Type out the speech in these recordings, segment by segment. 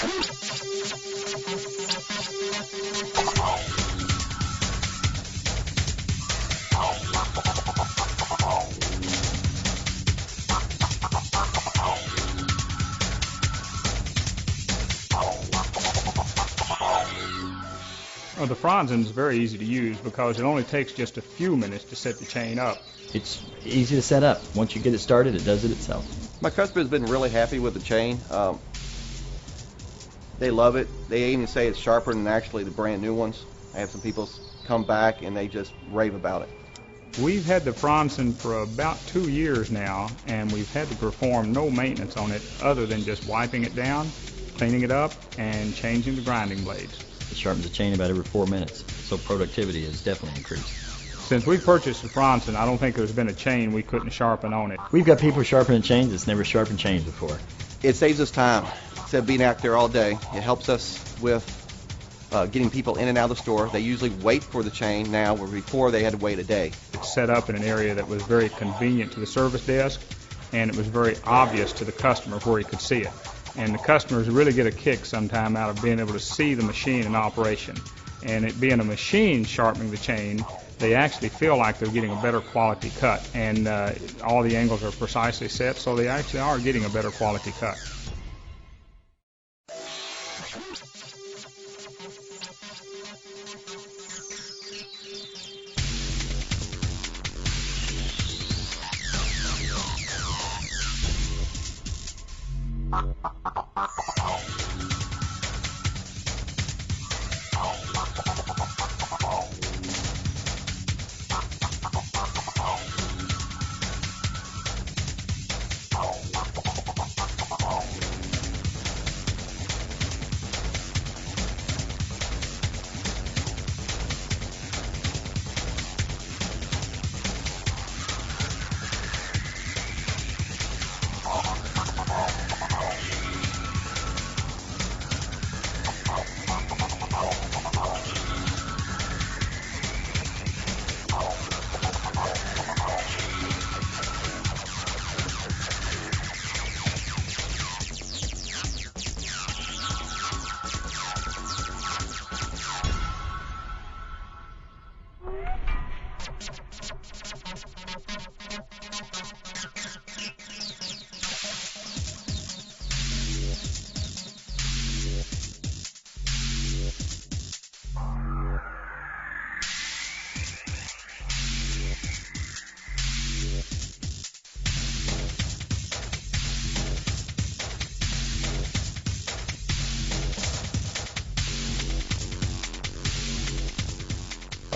Well, the FRANZEN is very easy to use because it only takes just a few minutes to set the chain up. It's easy to set up. Once you get it started, it does it itself. My customer's been really happy with the chain. They love it. They even say it's sharper than actually the brand new ones. I have some people come back and they just rave about it. We've had the FRANZEN for about 2 years now, and we've had to perform no maintenance on it other than just wiping it down, cleaning it up, and changing the grinding blades. It sharpens the chain about every 4 minutes, so productivity has definitely increased. Since we purchased the FRANZEN, I don't think there's been a chain we couldn't sharpen on it. We've got people sharpening chains that's never sharpened chains before. It saves us time. Instead of being out there all day, it helps us with getting people in and out of the store. They usually wait for the chain now, where before they had to wait a day. It's set up in an area that was very convenient to the service desk, and it was very obvious to the customer where he could see it. And the customers really get a kick sometime out of being able to see the machine in operation. And it being a machine sharpening the chain, they actually feel like they're getting a better quality cut. And all the angles are precisely set, so they actually are getting a better quality cut.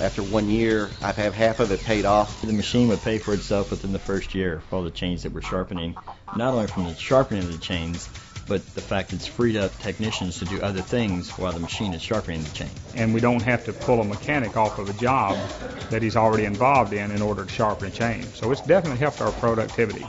After 1 year, I've had half of it paid off. The machine would pay for itself within the first year for all the chains that we're sharpening, not only from the sharpening of the chains, but the fact it's freed up technicians to do other things while the machine is sharpening the chain. And we don't have to pull a mechanic off of a job that he's already involved in order to sharpen a chain. So it's definitely helped our productivity.